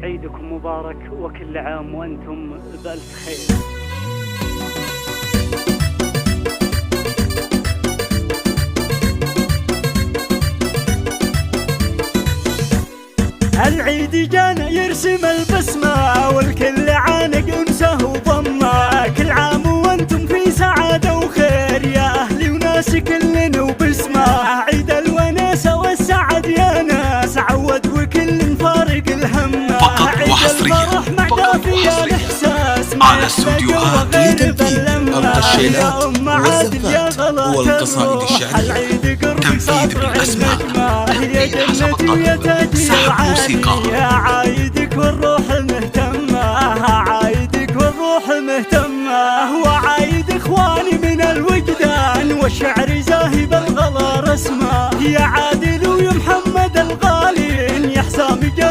عيدكم مبارك وكل عام وأنتم بألف خير. العيد جانا يرسم البسمة والكل عانق انسه وضمه، كل عام وانتم في سعادة وخير يا أهلي وناس كلنا وبسمه، عيد الوناسة والسعد يا ناس عود وكل فارق الهم، فقط وحصريا على استوديوهات لتنفيذ الرشيلات والزفات والقصائد الشعرية، تنفيذ بالأسماء، تنفيذ حسب الطلب، سحب موسيقى. يا عايدك والروح المهتمة، عايدك والروح المهتمة، وعايد إخواني من الوجدان والشعر زاهي بالغلا رسمه، يا عادل ويمحى